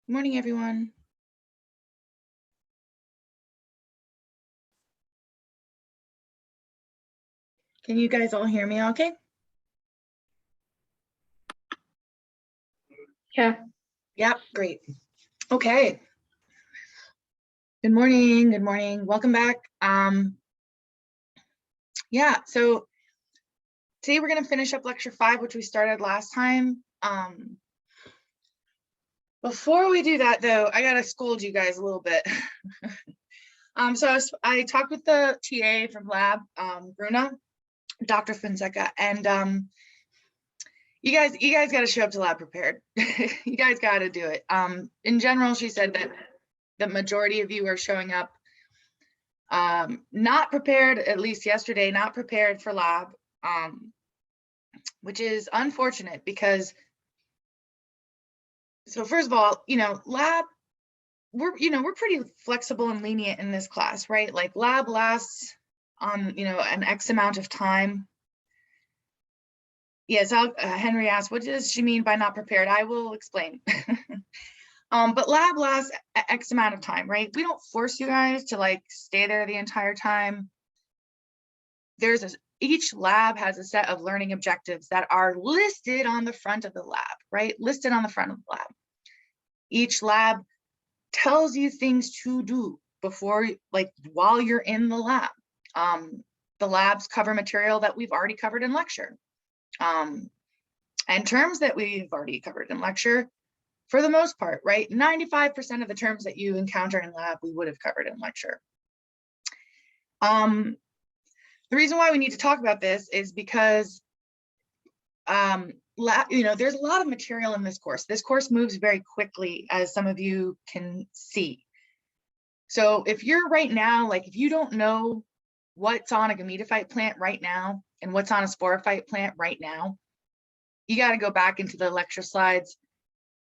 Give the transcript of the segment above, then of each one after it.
Good morning, everyone. Can you guys all hear me okay? Yeah. Yep, great. Okay. Good morning, good morning. Welcome back. Yeah, so today we're going to finish up lecture 5, which we started last time. Before we do that, though, I got to scold you guys a little bit. So I talked with the TA from lab, Bruna, Dr. Fonseca, and you guys got to show up to lab prepared. You guys got to do it. In general, she said that the majority of you are showing up not prepared, at least yesterday, not prepared for lab, which is unfortunate because, so first of all, lab, we're pretty flexible and lenient in this class, right? Like lab lasts on, an X amount of time. Yes, Henry asked, what does she mean by not prepared? I will explain. But lab lasts X amount of time, right? We don't force you guys to like stay there the entire time. Each lab has a set of learning objectives that are listed on the front of the lab, right? Listed on the front of the lab. Each lab tells you things to do before, like while you're in the lab. The labs cover material that we've already covered in lecture. And terms that we've already covered in lecture, for the most part, right? 95% of the terms that you encounter in lab, we would have covered in lecture. The reason why we need to talk about this is because there's a lot of material in this course. This course moves very quickly, as some of you can see. So if you're right now, like if you don't know what's on a gametophyte plant right now and what's on a sporophyte plant right now, you got to go back into the lecture slides.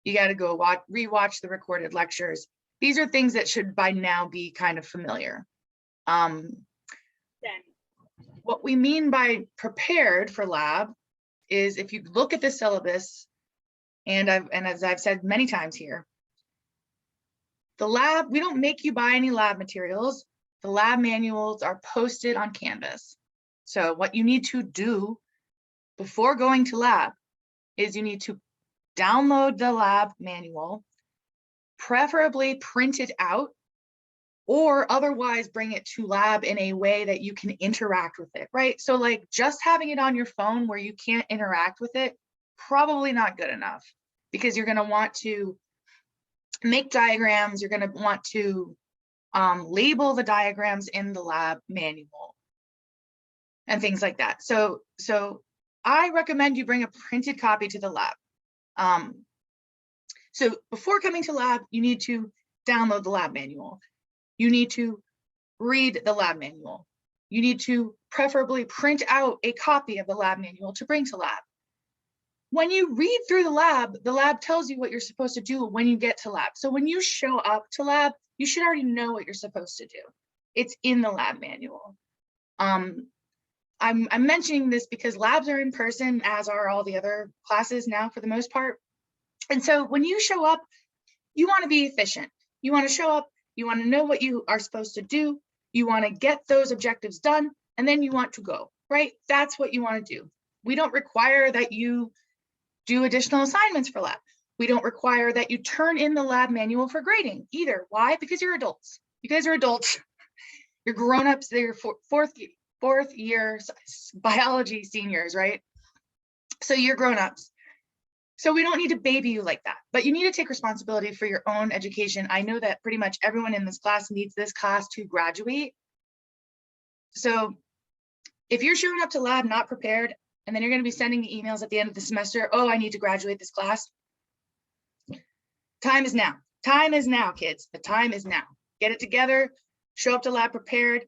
You got to go rewatch the recorded lectures. These are things that should by now be kind of familiar. What we mean by prepared for lab is if you look at the syllabus, and as I've said many times here, the lab, we don't make you buy any lab materials. The lab manuals are posted on Canvas. So what you need to do before going to lab is you need to download the lab manual, preferably print it out, or otherwise bring it to lab in a way that you can interact with it, right? So like just having it on your phone where you can't interact with it, probably not good enough, because you're gonna want to make diagrams, you're gonna want to label the diagrams in the lab manual and things like that. So I recommend you bring a printed copy to the lab. So before coming to lab, you need to download the lab manual. You need to read the lab manual. You need to preferably print out a copy of the lab manual to bring to lab. When you read through the lab tells you what you're supposed to do when you get to lab. So when you show up to lab, you should already know what you're supposed to do. It's in the lab manual. I'm mentioning this because labs are in person, as are all the other classes now for the most part. And so when you show up, you want to be efficient. You want to show up, you want to know what you are supposed to do, you want to get those objectives done, and then you want to go, right? That's what you want to do. We don't require that you do additional assignments for lab. We don't require that you turn in the lab manual for grading either. Why? Because you're adults. You guys are adults. You're grown-ups. They're fourth year biology seniors, right? So you're grown-ups. So we don't need to baby you like that, but you need to take responsibility for your own education. I know that pretty much everyone in this class needs this class to graduate. So if you're showing up to lab not prepared, and then you're going to be sending me emails at the end of the semester, oh, I need to graduate this class. Time is now. Time is now, kids. The time is now. Get it together. Show up to lab prepared.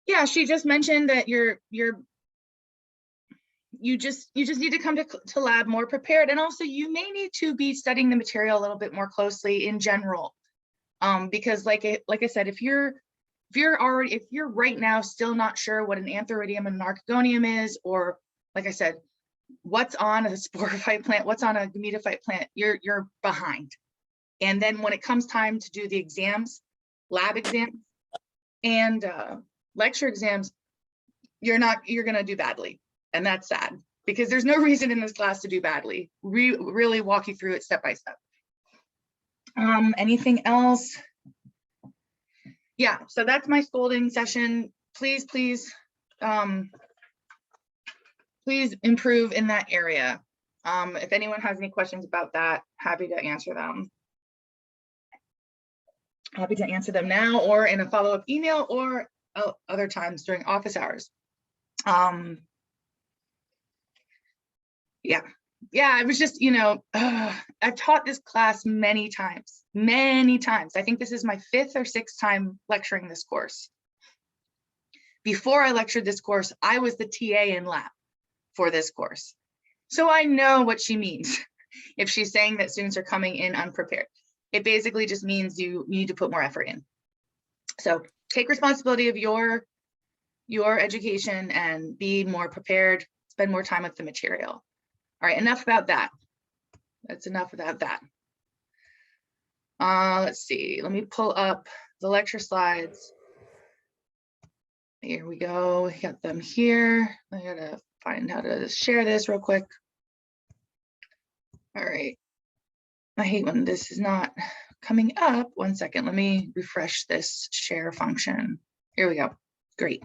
Yeah, she just mentioned that you just need to come to lab more prepared, and also you may need to be studying the material a little bit more closely in general, because like I said, if you're right now still not sure what an antheridium and an archegonium is, or like I said, what's on a sporophyte plant, what's on a gametophyte plant, you're behind. And then when it comes time to do the exams, lab exams and lecture exams, you're going to do badly. And that's sad because there's no reason in this class to do badly. We really walk you through it step by step. Anything else? Yeah, so that's my scolding session. Please, please, please improve in that area. If anyone has any questions about that, happy to answer them. Happy to answer them now or in a follow-up email or other times during office hours. Yeah, I was just, you know, I've taught this class many times. I think this is my 5th or 6th time lecturing this course. Before I lectured this course, I was the TA in lab for this course. So I know what she means if she's saying that students are coming in unprepared. It basically just means you need to put more effort in. So take responsibility of your education and be more prepared, spend more time with the material. All right, enough about that. That's enough about that. Let's see, let me pull up the lecture slides. Here we go, we got them here. I gotta find how to share this real quick. All right, I hate when this is not coming up. 1 second, let me refresh this share function. Here we go, great.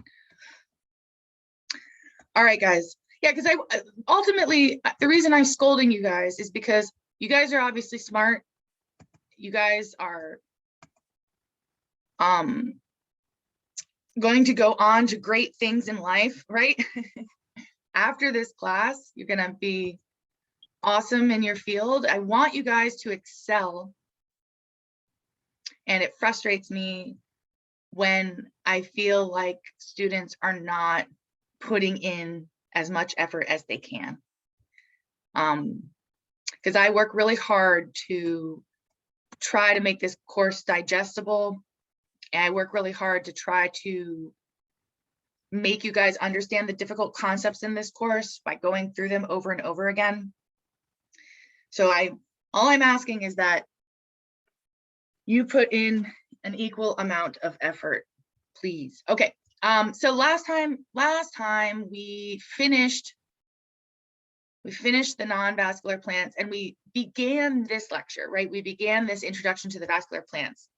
All right, guys. Yeah, because ultimately, the reason I'm scolding you guys is because you guys are obviously smart. You guys are going to go on to great things in life, right? After this class, you're gonna be awesome in your field. I want you guys to excel. And it frustrates me when I feel like students are not putting in as much effort as they can. Because I work really hard to try to make this course digestible. And I work really hard to try to make you guys understand the difficult concepts in this course by going through them over and over again. So all I'm asking is that you put in an equal amount of effort, please. Okay, so last time we finished the non-vascular plants and we began this lecture, right? We began this introduction to the vascular plants.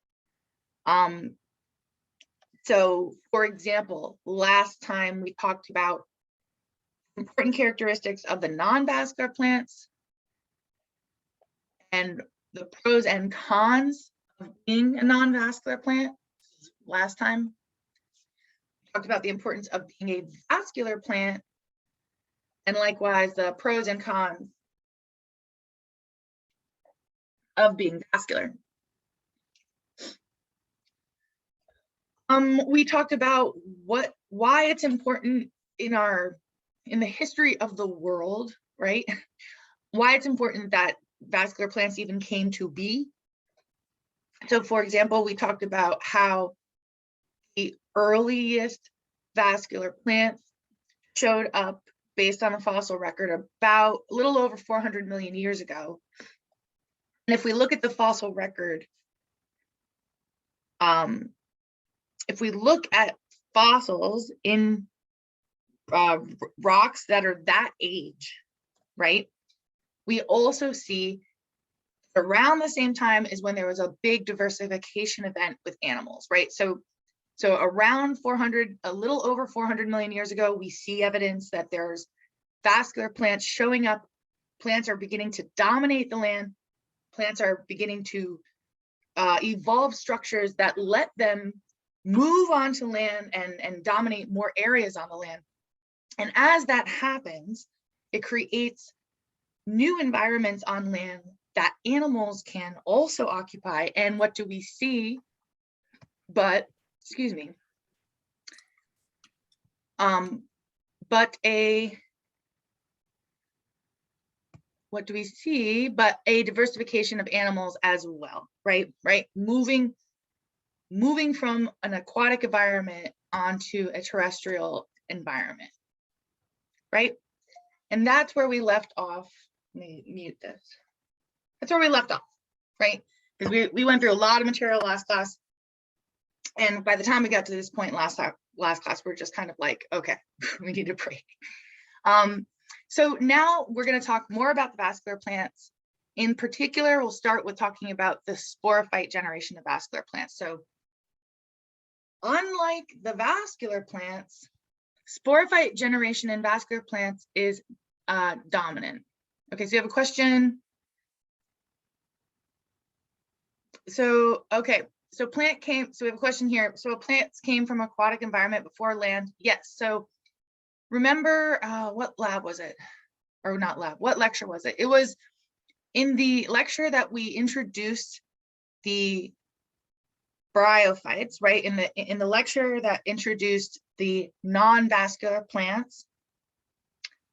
So for example, last time we talked about important characteristics of the non-vascular plants and the pros and cons of being a non-vascular plant. Last time we talked about the importance of being a vascular plant and likewise the pros and cons of being vascular. We talked about why it's important in the history of the world, right? Why it's important that vascular plants even came to be. So for example, we talked about how the earliest vascular plants showed up based on the fossil record about a little over 400 million years ago. And if we look at the fossil record, if we look at fossils in rocks that are that age, right? We also see around the same time is when there was a big diversification event with animals, right? So around 400, a little over 400 million years ago, we see evidence that there's vascular plants showing up. Plants are beginning to dominate the land. Plants are beginning to evolve structures that let them move onto land and dominate more areas on the land. And as that happens, it creates new environments on land that animals can also occupy. And what do we see? But, excuse me, what do we see but a diversification of animals as well, right? Moving from an aquatic environment onto a terrestrial environment, right? And that's where we left off. Let me mute this. That's where we left off, right? Because we went through a lot of material last class. And by the time we got to this point last class, we're just kind of like, okay, we need a break. So now we're going to talk more about the vascular plants. In particular, we'll start with talking about the sporophyte generation of vascular plants. So unlike the vascular plants, sporophyte generation in vascular plants is dominant. Okay, so you have a question. So, okay, so we have a question here. So plants came from aquatic environment before land? Yes. So remember, what lab was it? Or not lab, what lecture was it? It was in the lecture that we introduced the bryophytes, right? In the lecture that introduced the non-vascular plants.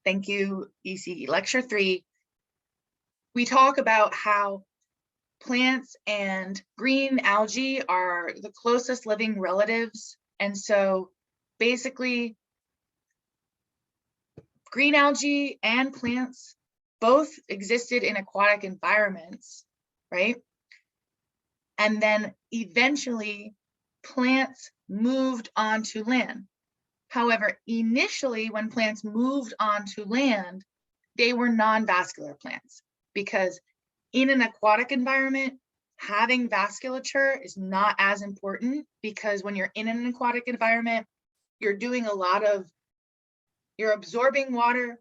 Thank you, ECE, lecture 3. We talk about how plants and green algae are the closest living relatives. And so basically, green algae and plants both existed in aquatic environments, right? And then eventually plants moved onto land. However, initially when plants moved onto land, they were non-vascular plants, because in an aquatic environment, having vasculature is not as important, because when you're in an aquatic environment, you're doing a lot of, you're absorbing water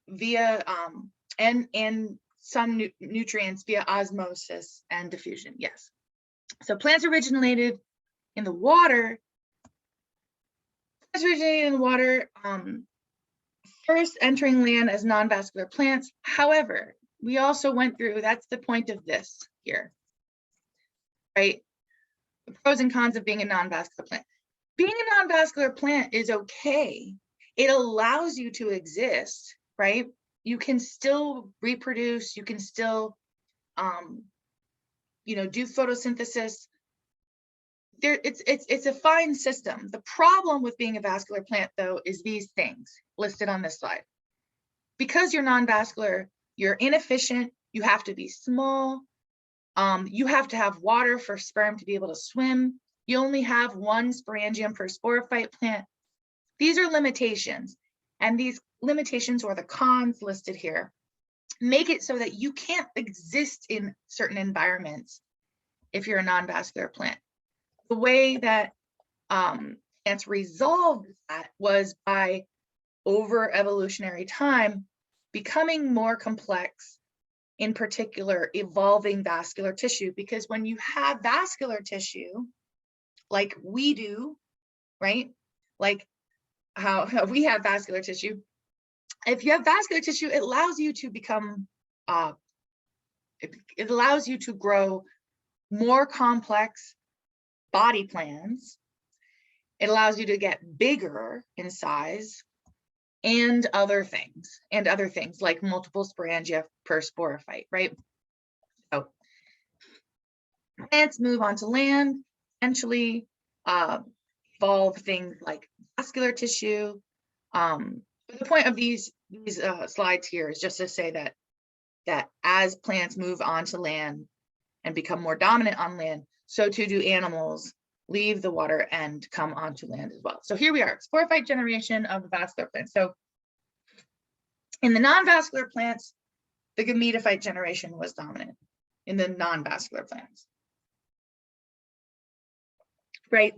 via and some nutrients via osmosis and diffusion. Yes. So plants originated in the water. First entering land as non-vascular plants. However, we also went through, that's the point of this here, right? The pros and cons of being a non-vascular plant. Being a non-vascular plant is okay. It allows you to exist, right? You can still reproduce, you can still, do photosynthesis. It's a fine system. The problem with being a vascular plant, though, is these things listed on this slide. Because you're non-vascular, you're inefficient, you have to be small, you have to have water for sperm to be able to swim, you only have one sporangium per sporophyte plant. These are limitations, and these limitations, or the cons listed here, make it so that you can't exist in certain environments if you're a non-vascular plant. The way that plants resolved that was by, over evolutionary time, becoming more complex, in particular evolving vascular tissue. Because when you have vascular tissue, like we do, right? Like how we have vascular tissue. If you have vascular tissue, it allows you to become, it allows you to grow more complex body plans. It allows you to get bigger in size, and other things like multiple sporangia per sporophyte, right? So plants move onto land, eventually evolve things like vascular tissue. But the point of these slides here is just to say that as plants move onto land and become more dominant on land, so too do animals leave the water and come onto land as well. So here we are, sporophyte generation of the vascular plants. So in the non-vascular plants, the gametophyte generation was dominant in the non-vascular plants, right?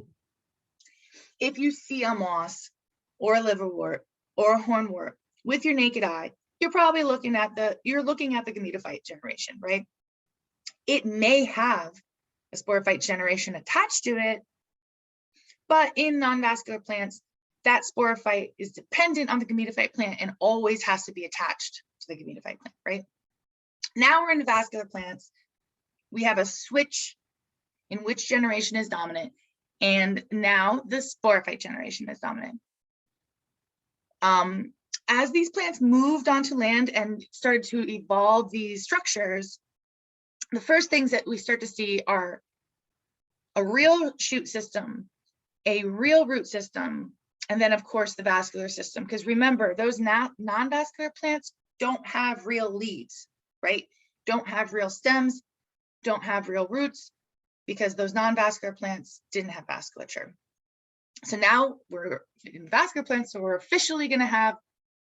If you see a moss or a liverwort or a hornwort with your naked eye, you're probably looking at the gametophyte generation, right? It may have a sporophyte generation attached to it, but in non-vascular plants, that sporophyte is dependent on the gametophyte plant and always has to be attached to the gametophyte plant, right? Now we're in the vascular plants. We have a switch in which generation is dominant, and now the sporophyte generation is dominant. As these plants moved onto land and started to evolve these structures, the first things that we start to see are a real shoot system, a real root system, And then of course the vascular system, because remember those non-vascular plants don't have real leaves, right? Don't have real stems, don't have real roots, because those non-vascular plants didn't have vasculature. So now we're in vascular plants, so we're officially going to have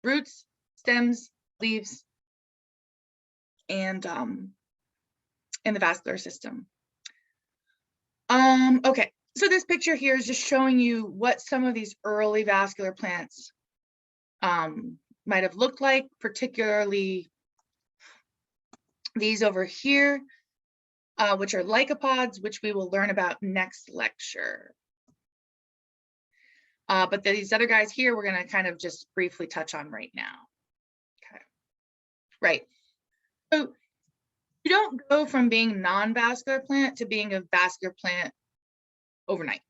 roots, stems, leaves, and in the vascular system. Okay, so this picture here is just showing you what some of these early vascular plants might have looked like, particularly these over here, which are lycopods, which we will learn about next lecture. But these other guys here, we're going to kind of just briefly touch on right now. Okay, right. So you don't go from being non-vascular plant to being a vascular plant overnight.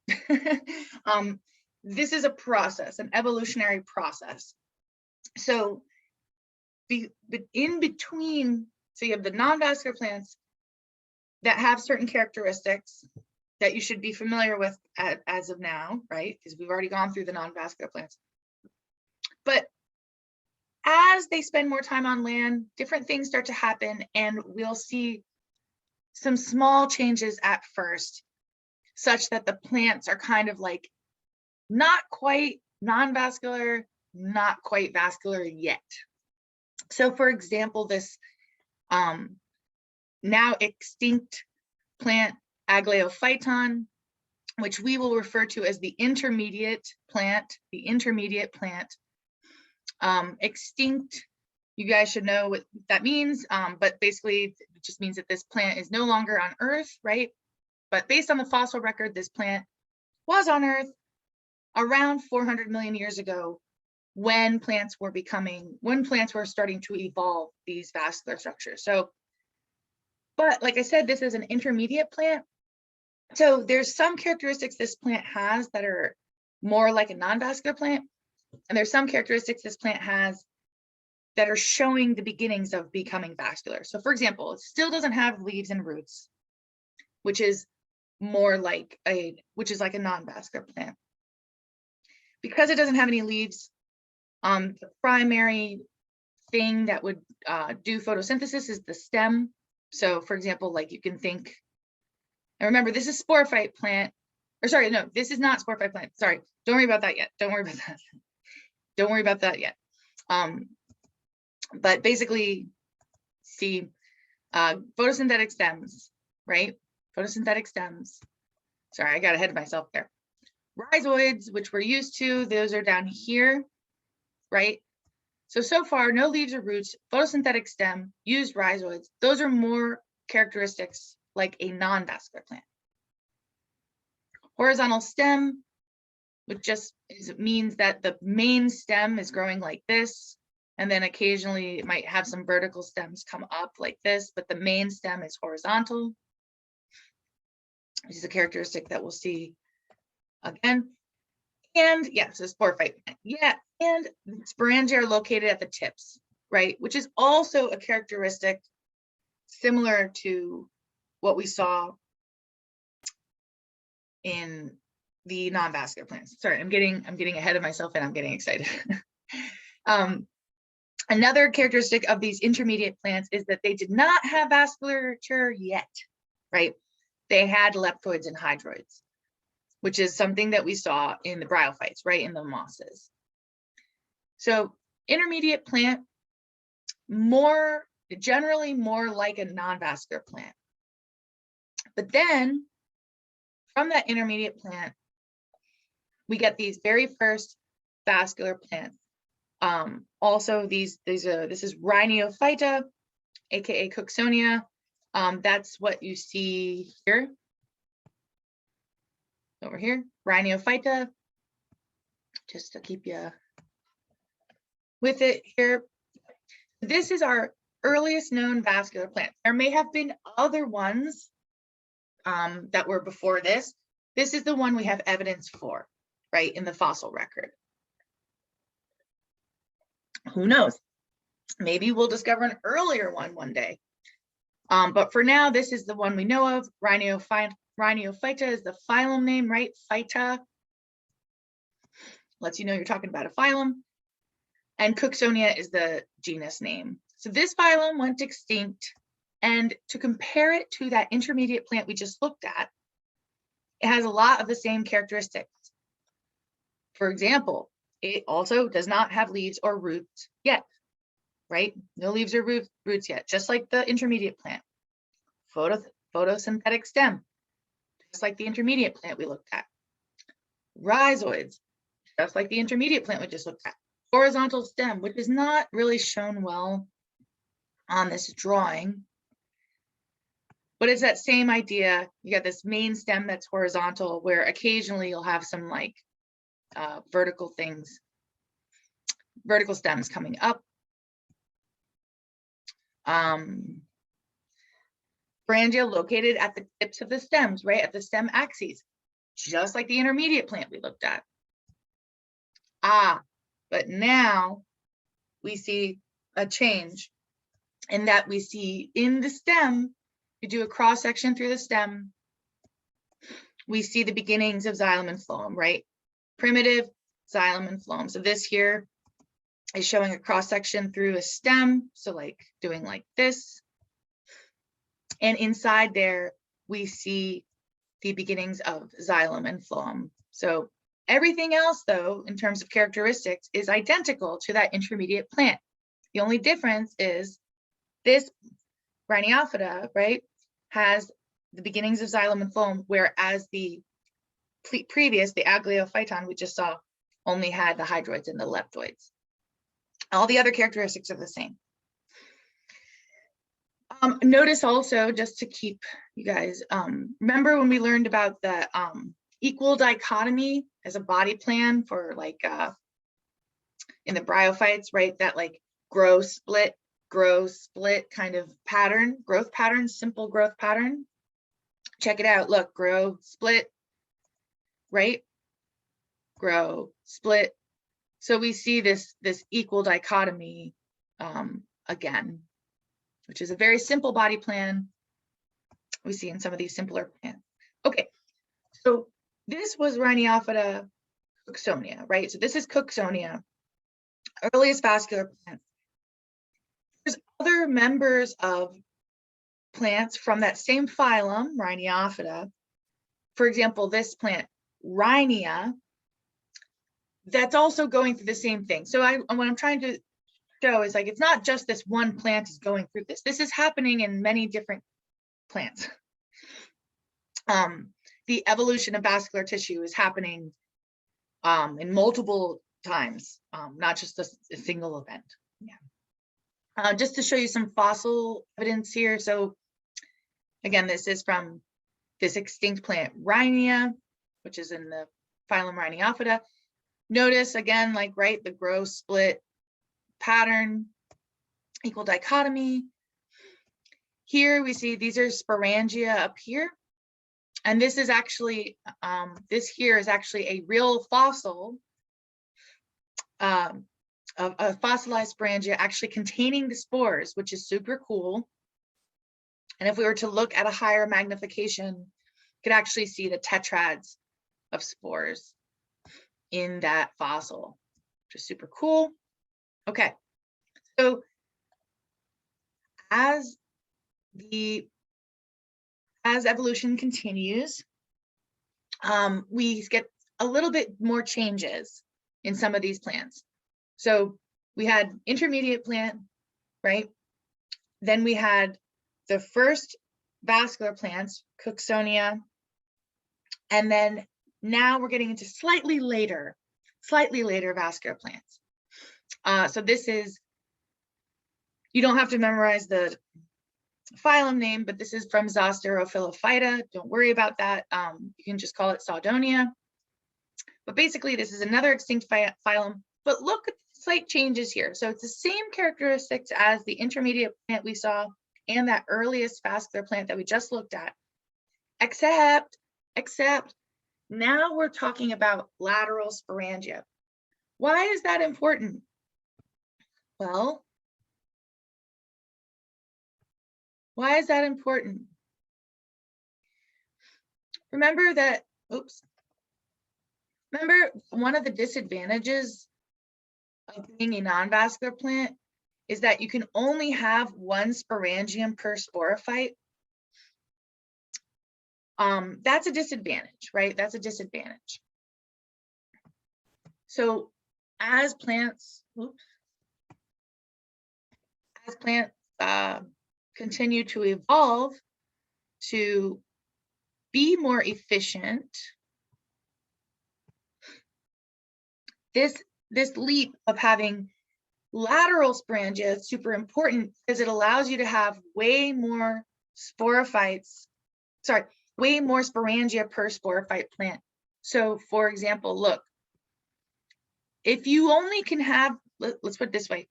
This is a process, an evolutionary process. So in between, so you have the non-vascular plants that have certain characteristics that you should be familiar with as of now, right? Because we've already gone through the non-vascular plants. But as they spend more time on land, different things start to happen, and we'll see some small changes at first, such that the plants are kind of like not quite non-vascular, not quite vascular yet. So for example, this now extinct plant Aglaophyton, which we will refer to as the intermediate plant, extinct, you guys should know what that means, but basically it just means that this plant is no longer on Earth, right? But based on the fossil record, this plant was on Earth around 400 million years ago, when plants were starting to evolve these vascular structures. So, but like I said, this is an intermediate plant. So there's some characteristics this plant has that are more like a non-vascular plant, and there's some characteristics this plant has that are showing the beginnings of becoming vascular. So for example, it still doesn't have leaves and roots, which is more like a non-vascular plant. Because it doesn't have any leaves, the primary thing that would do photosynthesis is the stem. So for example, like you can think, and remember, this is sporophyte plant, or sorry, no, this is not sporophyte plant. Sorry, don't worry about that yet. Don't worry about that. Don't worry about that yet. But basically, see, photosynthetic stems, right? Photosynthetic stems. Sorry, I got ahead of myself there. Rhizoids, which we're used to, those are down here, right? So far, no leaves or roots, photosynthetic stem, used rhizoids. Those are more characteristics like a non-vascular plant. Horizontal stem, which just means that the main stem is growing like this, and then occasionally it might have some vertical stems come up like this, but the main stem is horizontal, which is a characteristic that we'll see again. And yeah, so sporophyte. Yeah, and sporangia are located at the tips, right? Which is also a characteristic similar to what we saw in the non-vascular plants. Sorry, I'm getting ahead of myself and I'm getting excited. Another characteristic of these intermediate plants is that they did not have vasculature yet, right? They had leptoids and hydroids, which is something that we saw in the bryophytes, right, in the mosses. So intermediate plant, generally more like a non-vascular plant. But then from that intermediate plant, we get these very first vascular plants. Also, this is Rhiniophyta, aka Cooksonia. That's what you see here. Over here, Rhiniophyta, just to keep you with it here. This is our earliest known vascular plant. There may have been other ones that were before this. This is the one we have evidence for, right, in the fossil record. Who knows? Maybe we'll discover an earlier one day. But for now, this is the one we know of. Rhiniophyta is the phylum name, right? Phyta. lets you know you're talking about a phylum. And Cooksonia is the genus name. So this phylum went extinct, and to compare it to that intermediate plant we just looked at, it has a lot of the same characteristics. For example, it also does not have leaves or roots yet, right? No leaves or roots yet, just like the intermediate plant. Photosynthetic stem, just like the intermediate plant we looked at. Rhizoids, just like the intermediate plant we just looked at. Horizontal stem, which is not really shown well on this drawing, but it's that same idea. You got this main stem that's horizontal, where occasionally you'll have some like vertical stems coming up. Sporangia located at the tips of the stems, right, at the stem axes, just like the intermediate plant we looked at. But now we see a change in that we see in the stem, you do a cross section through the stem, we see the beginnings of xylem and phloem, right? Primitive xylem and phloem. So this here is showing a cross section through a stem. So like doing like this. And inside there, we see the beginnings of xylem and phloem. So everything else, though, in terms of characteristics, is identical to that intermediate plant. The only difference is this Rhiniophyta, right, has the beginnings of xylem and phloem, whereas the previous, the Aglaophyton we just saw, only had the hydroids and the leptoids. All the other characteristics are the same. Notice also, just to keep you guys, remember when we learned about the equal dichotomy as a body plan for like in the bryophytes, right? That like grow, split kind of pattern, growth pattern, simple growth pattern. Check it out. Look, grow, split, right? Grow, split. So we see this equal dichotomy again, which is a very simple body plan we see in some of these simpler plants. Okay, so this was Rhiniophyta Cooksonia, right? So this is Cooksonia, earliest vascular plant. There's other members of plants from that same phylum, Rhiniophyta. For example, this plant, Rhinia, that's also going through the same thing. So what I'm trying to show is like, it's not just this one plant is going through this. This is happening in many different plants. The evolution of vascular tissue is happening in multiple times, not just a single event. Yeah. Just to show you some fossil evidence here. So again, this is from this extinct plant Rhinia, which is in the phylum Rhiniophyta. Notice again, like, right, the grow split pattern, equal dichotomy. Here we see these are sporangia up here. And this is actually, this here is actually a real fossil of a fossilized sporangia actually containing the spores, which is super cool. And if we were to look at a higher magnification, you could actually see the tetrads of spores in that fossil, which is super cool. Okay, so as evolution continues, we get a little bit more changes in some of these plants. So we had intermediate plant, right? Then we had the first vascular plants, Cooksonia, and then now we're getting into slightly later vascular plants. So this is, you don't have to memorize the phylum name, but this is from Zosterophyllophyta. Don't worry about that. You can just call it Saudonia. But basically, this is another extinct phylum. But look at the slight changes here. So it's the same characteristics as the intermediate plant we saw and that earliest vascular plant that we just looked at, except now we're talking about lateral sporangia. Why is that important? Well, why is that important? Remember that, oops. Remember, one of the disadvantages of being a non-vascular plant is that you can only have one sporangium per sporophyte. That's a disadvantage, right? That's a disadvantage. So as plants, continue to evolve to be more efficient, this leap of having lateral sporangia is super important because it allows you to have way more sporophytes, way more sporangia per sporophyte plant. So for example, look, if you only can have, let's put it this way,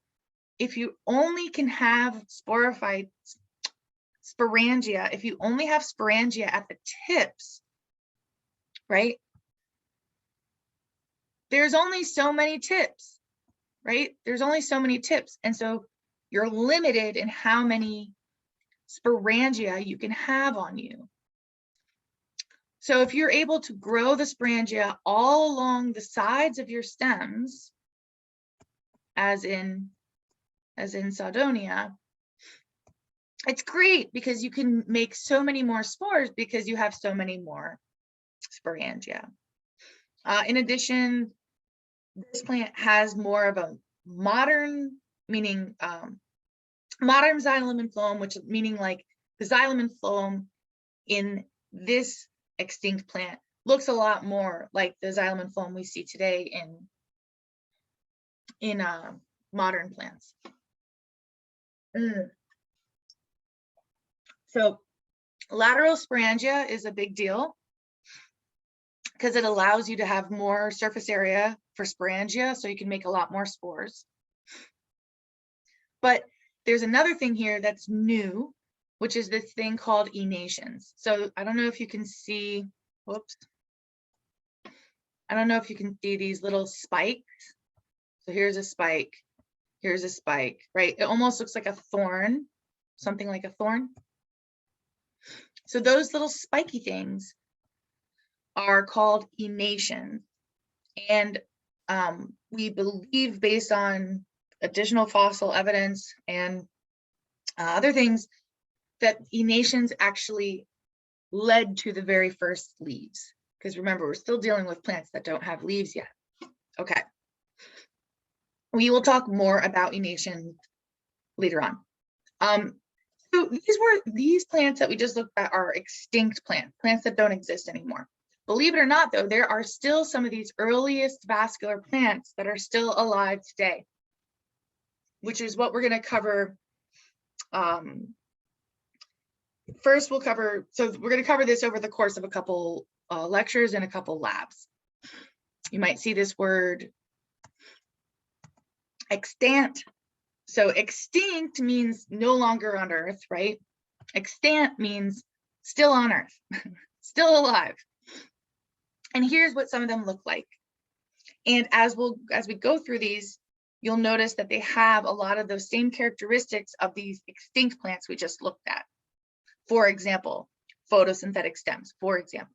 if you only can have sporophytes, sporangia, if you only have sporangia at the tips, right? There's only so many tips, right? There's only so many tips. And so you're limited in how many sporangia you can have on you. So if you're able to grow the sporangia all along the sides of your stems, as in Saudonia, it's great because you can make so many more spores because you have so many more sporangia. In addition, this plant has more of a modern, meaning modern xylem and phloem, which meaning like the xylem and phloem in this extinct plant looks a lot more like the xylem and phloem we see today in modern plants. So lateral sporangia is a big deal because it allows you to have more surface area for sporangia, so you can make a lot more spores. But there's another thing here that's new, which is this thing called enations. So I don't know if you can see, whoops. I don't know if you can see these little spikes. So here's a spike, right? It almost looks like a thorn, something like a thorn. So those little spiky things are called enations. And we believe, based on additional fossil evidence and other things, that enations actually led to the very first leaves. Because remember, we're still dealing with plants that don't have leaves yet. Okay. We will talk more about enations later on. So these plants that we just looked at are extinct plants that don't exist anymore. Believe it or not, though, there are still some of these earliest vascular plants that are still alive today, which is what we're going to cover. First, we're going to cover this over the course of a couple lectures and a couple labs. You might see this word extant. So extinct means no longer on Earth, right? Extant means still on Earth, still alive. And here's what some of them look like. And as we go through these, you'll notice that they have a lot of those same characteristics of these extinct plants we just looked at. For example, photosynthetic stems, for example.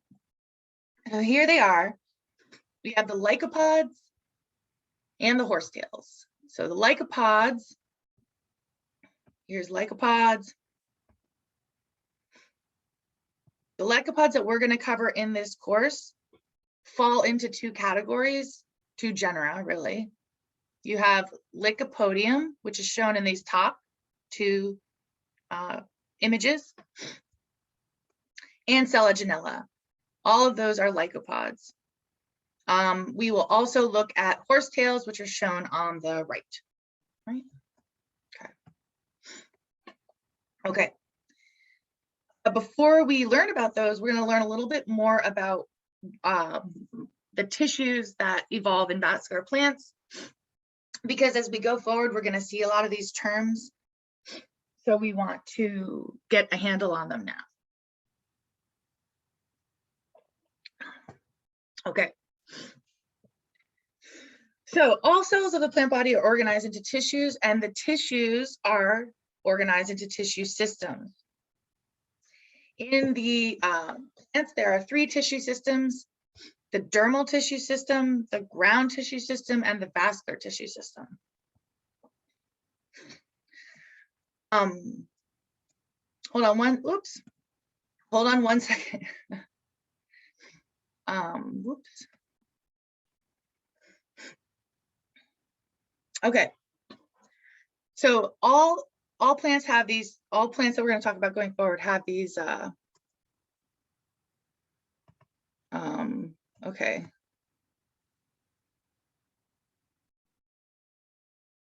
So here they are. We have the lycopods and the horsetails. So the lycopods, here's lycopods. The lycopods that we're going to cover in this course fall into two categories, two genera, really. You have Lycopodium, which is shown in these top two images, and Selaginella. All of those are lycopods. We will also look at horsetails, which are shown on the right. Okay. Before we learn about those, we're going to learn a little bit more about the tissues that evolve in vascular plants, because as we go forward, we're going to see a lot of these terms. So we want to get a handle on them now. Okay. So all cells of the plant body are organized into tissues, and the tissues are organized into tissue systems. In the plants, there are 3 tissue systems. the dermal tissue system, the ground tissue system, and the vascular tissue system. Hold on one second. Whoops. Okay. So all plants have these, all plants that we're going to talk about going forward have these, okay.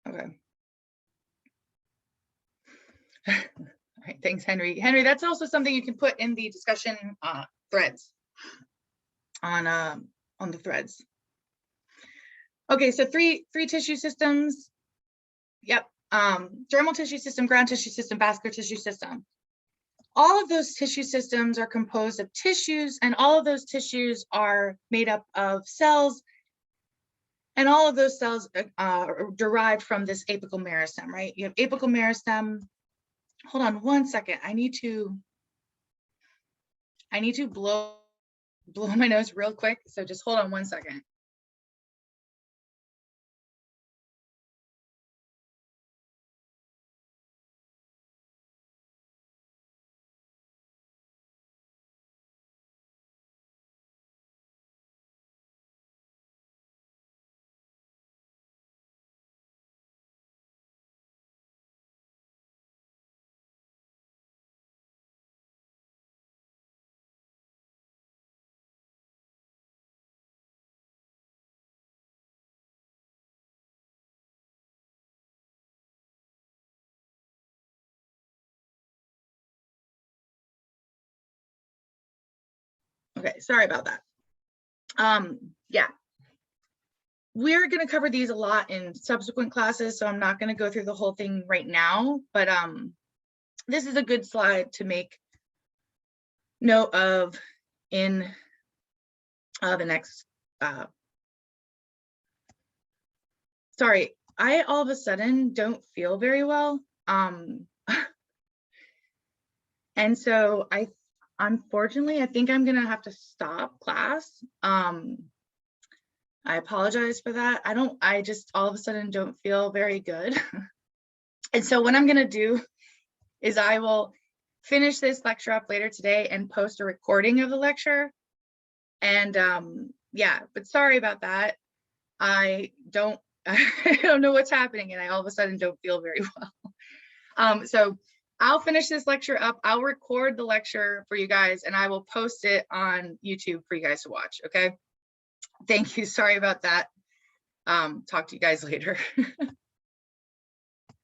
Okay. All right, thanks, Henry. Henry, that's also something you can put in the discussion threads on the threads. Okay, so three tissue systems. Yep, dermal tissue system, ground tissue system, vascular tissue system. All of those tissue systems are composed of tissues, and all of those tissues are made up of cells, and all of those cells are derived from this apical meristem, right? You have apical meristem. Hold on one second. I need to blow my nose real quick. So just hold on one second. Okay, sorry about that. Yeah, we're going to cover these a lot in subsequent classes, so I'm not going to go through the whole thing right now, but this is a good slide to make note of in the next, sorry, I all of a sudden don't feel very well. And so unfortunately, I think I'm gonna have to stop class. I apologize for that. I just all of a sudden don't feel very good. And so what I'm gonna do is I will finish this lecture up later today and post a recording of the lecture. And yeah, but sorry about that. I don't know what's happening, and I all of a sudden don't feel very well. So I'll finish this lecture up. I'll record the lecture for you guys, and I will post it on YouTube for you guys to watch. Okay. Thank you. Sorry about that. Talk to you guys later.